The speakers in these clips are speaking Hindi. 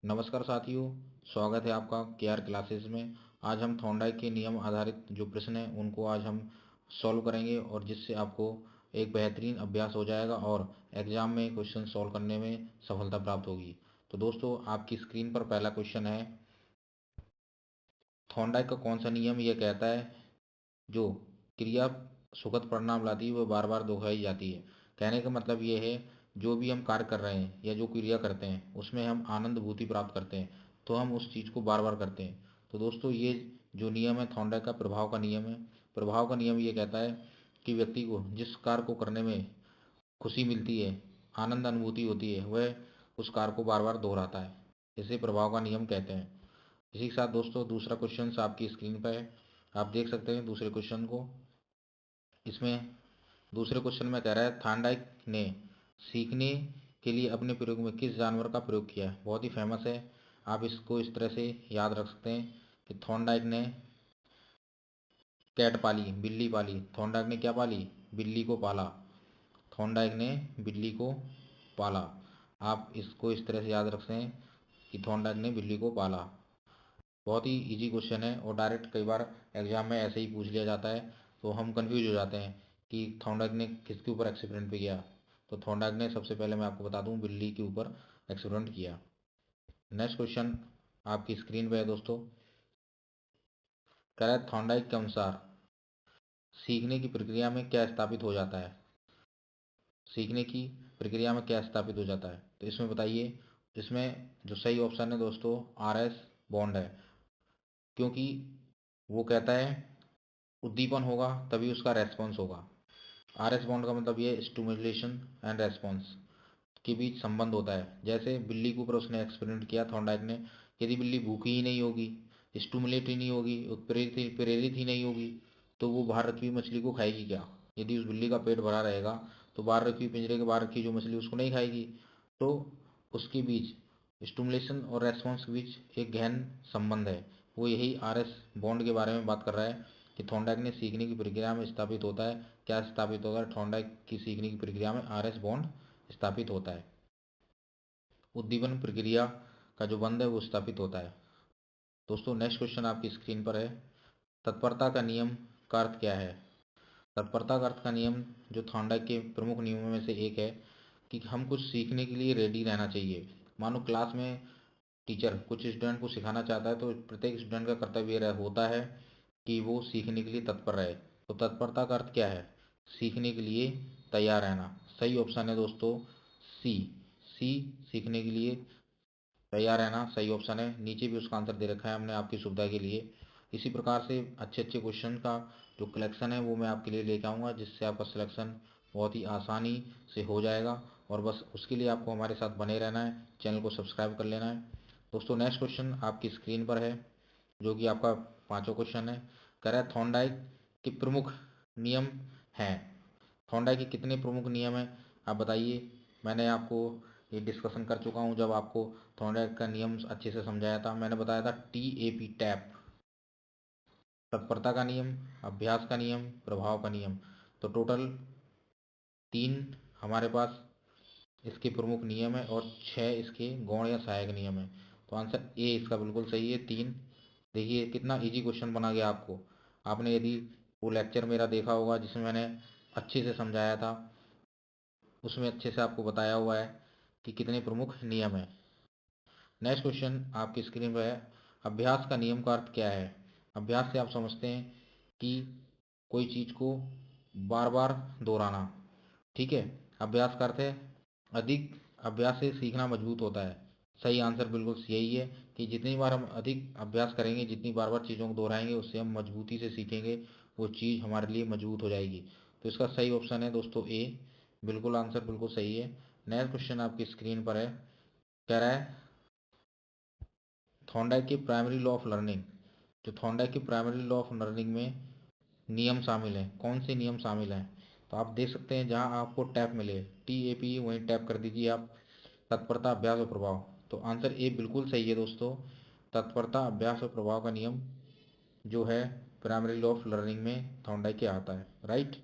नमस्कार साथियों, स्वागत है आपका केआर क्लासेस में। आज हम थॉर्नडाइक के नियम आधारित जो प्रश्न हैं उनको आज हम सॉल्व करेंगे और जिससे आपको एक बेहतरीन अभ्यास हो जाएगा और एग्जाम में क्वेश्चन सॉल्व करने में सफलता प्राप्त होगी। तो दोस्तों, आपकी स्क्रीन पर पहला क्वेश्चन है, थॉर्नडाइक का कौन सा नियम यह कहता है जो क्रिया सुखद परिणाम लाती है वह बार बार दोहराई जाती है। कहने का मतलब ये है, जो भी हम कार्य कर रहे हैं या जो क्रिया करते हैं उसमें हम आनंद भूति प्राप्त करते हैं तो हम उस चीज़ को बार बार करते हैं। तो दोस्तों, ये जो नियम है थॉर्नडाइक का प्रभाव का नियम है। प्रभाव का नियम ये कहता है कि व्यक्ति को जिस कार्य को करने में खुशी मिलती है, आनंद अनुभूति होती है, वह उस कार्य को बार बार दोहराता है। इसे प्रभाव का नियम कहते हैं। इसी के साथ दोस्तों, दूसरा क्वेश्चन आपकी स्क्रीन पर है, आप देख सकते हैं दूसरे क्वेश्चन को। इसमें दूसरे क्वेश्चन में कह रहा है, थॉर्नडाइक ने सीखने के लिए अपने प्रयोग में किस जानवर का प्रयोग किया है। बहुत ही फेमस है, आप इसको इस तरह से याद रख सकते हैं कि थॉर्नडाइक ने कैट पाली, बिल्ली पाली। थॉर्नडाइक ने क्या पाली? बिल्ली को पाला। थॉर्नडाइक ने बिल्ली को पाला। आप इसको इस तरह से याद रख सकते हैं कि थॉर्नडाइक ने बिल्ली को पाला। बहुत ही इजी क्वेश्चन है और डायरेक्ट कई बार एग्जाम में ऐसे ही पूछ लिया जाता है, तो हम कंफ्यूज हो जाते हैं कि थॉर्नडाइक ने किसके ऊपर एक्सपेरिमेंट पे किया। तो थॉर्नडाइक ने, सबसे पहले मैं आपको बता दूं, बिल्ली के ऊपर एक्सपेरिमेंट किया। नेक्स्ट क्वेश्चन आपकी स्क्रीन पे है दोस्तों। कह रहा है, थॉर्नडाइक के अनुसार सीखने की प्रक्रिया में क्या स्थापित हो जाता है। सीखने की प्रक्रिया में क्या स्थापित हो जाता है, तो इसमें बताइए। इसमें जो सही ऑप्शन है दोस्तों, RS बॉन्ड है। क्योंकि वो कहता है उद्दीपन होगा तभी उसका रेस्पॉन्स होगा। RS बॉन्ड का मतलब ये स्टिमुलेशन एंड रेस्पॉन्स के बीच संबंध होता है। जैसे बिल्ली के ऊपर उसने एक्सपेरिमेंट किया थॉर्नडाइक ने, यदि बिल्ली भूखी ही नहीं होगी, स्टिमुलेट ही नहीं होगी, प्रेरित ही नहीं होगी, तो वो बाहर रखी हुई मछली को खाएगी क्या? यदि उस बिल्ली का पेट भरा रहेगा तो बाहर रखी हुई, पिंजरे के बाहर रखी जो मछली उसको नहीं खाएगी। तो उसके बीच, स्टिमुलेशन और रेस्पॉन्स के बीच एक गहन संबंध है। वो यही RS बॉन्ड के बारे में बात कर रहा है कि थॉर्नडाइक ने सीखने की प्रक्रिया में स्थापित होता है। क्या स्थापित होगा? थॉर्नडाइक की सीखने की प्रक्रिया में RS बॉन्ड स्थापित होता है। उद्दीपन प्रक्रिया का जो बंध है वो स्थापित होता है। दोस्तों, नेक्स्ट क्वेश्चन आपकी स्क्रीन पर है, तत्परता का नियम का अर्थ क्या है। तत्परता का अर्थ का नियम जो थॉर्नडाइक के प्रमुख नियमों में से एक है कि हम कुछ सीखने के लिए रेडी रहना चाहिए। मानो क्लास में टीचर कुछ स्टूडेंट को सिखाना चाहता है तो प्रत्येक स्टूडेंट का कर्तव्य होता है कि वो सीखने के लिए तत्पर रहे। तो तत्परता का अर्थ क्या है? सीखने के लिए तैयार रहना। सही ऑप्शन है दोस्तों सी। सी, सीखने के लिए तैयार रहना सही ऑप्शन है। नीचे भी उसका आंसर दे रखा है हमने आपकी सुविधा के लिए। इसी प्रकार से अच्छे अच्छे क्वेश्चन का जो कलेक्शन है वो मैं आपके लिए लेकर आऊँगा, जिससे आपका सिलेक्शन बहुत ही आसानी से हो जाएगा। और बस उसके लिए आपको हमारे साथ बने रहना है, चैनल को सब्सक्राइब कर लेना है। दोस्तों, नेक्स्ट क्वेश्चन आपकी स्क्रीन पर है, जो कि आपका पांचवा क्वेश्चन है। कह रहा है, थॉर्नडाइक के प्रमुख नियम हैं। थॉर्नडाइक के कितने प्रमुख नियम हैं, आप बताइए। मैंने आपको ये डिस्कशन कर चुका हूँ जब आपको थॉर्नडाइक का नियम अच्छे से समझाया था। मैंने बताया था TAP, टैप, तत्परता का नियम, अभ्यास का नियम, प्रभाव का नियम। तो टोटल 3 हमारे पास इसके प्रमुख नियम है और 6 इसके गौण या सहायक नियम है। तो आंसर ए इसका बिल्कुल सही है, 3। देखिए कितना इजी क्वेश्चन बना गया आपको। आपने यदि वो लेक्चर मेरा देखा होगा जिसमें मैंने अच्छे से समझाया था, उसमें अच्छे से आपको बताया हुआ है कि कितने प्रमुख नियम हैं। नेक्स्ट क्वेश्चन आपकी स्क्रीन पर है, अभ्यास का नियम का अर्थ क्या है। अभ्यास से आप समझते हैं कि कोई चीज़ को बार बार दोहराना। ठीक है, अभ्यास का अर्थ है अधिक अभ्यास से सीखना मजबूत होता है। सही आंसर बिल्कुल यही है कि जितनी बार हम अधिक अभ्यास करेंगे, जितनी बार बार चीज़ों को दोहराएंगे, उससे हम मजबूती से सीखेंगे, वो चीज़ हमारे लिए मजबूत हो जाएगी। तो इसका सही ऑप्शन है दोस्तों ए, बिल्कुल आंसर बिल्कुल सही है। नेक्स्ट क्वेश्चन आपकी स्क्रीन पर है, कह रहा है, थॉर्नडाइक के प्राइमरी लॉ ऑफ लर्निंग, जो थॉर्नडाइक के प्राइमरी लॉ ऑफ लर्निंग में नियम शामिल हैं, कौन से नियम शामिल हैं। तो आप देख सकते हैं जहां आपको टैप मिले, TAP, वहीं टैप कर दीजिए आप, तत्परता, अभ्यास और प्रभाव। तो आंसर ए बिल्कुल सही है दोस्तों, तत्परता, अभ्यास और प्रभाव का नियम जो है प्राइमरी लॉ ऑफ लर्निंग में थॉर्नडाइक के आता है। राइट।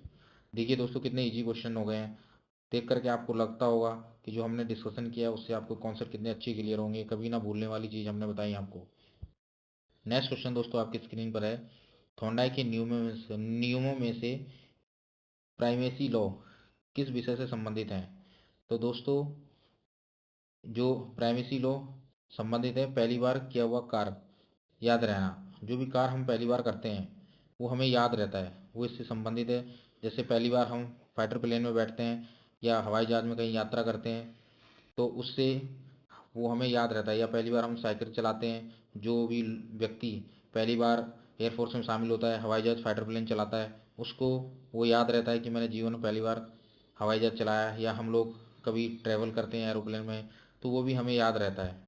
देखिए दोस्तों कितने इजी क्वेश्चन हो गए हैं। देख करके आपको लगता होगा कि जो हमने डिस्कशन किया उससे आपको कॉन्सेप्ट कितने अच्छे क्लियर होंगे, कभी ना भूलने वाली चीज़ हमने बताई आपको। नेक्स्ट क्वेश्चन दोस्तों आपकी स्क्रीन पर है, थॉर्नडाइक के नियमों में से प्राइमेसी लॉ किस विषय से संबंधित है? तो दोस्तों जो प्राइमेसी लॉ संबंधित है पहली बार किया हुआ कार्य याद रहना। जो भी कार्य हम पहली बार करते हैं वो हमें याद रहता है, वो इससे संबंधित है। जैसे पहली बार हम फाइटर प्लेन में बैठते हैं या हवाई जहाज़ में कहीं यात्रा करते हैं तो उससे वो हमें याद रहता है, या पहली बार हम साइकिल चलाते हैं, जो भी व्यक्ति पहली बार एयरफोर्स में शामिल होता है, हवाई जहाज़ फाइटर प्लेन चलाता है, उसको वो याद रहता है कि मैंने जीवन में पहली बार हवाई जहाज़ चलाया। या हम लोग कभी ट्रैवल करते हैं एरोप्लेन में तो वो भी हमें याद रहता है।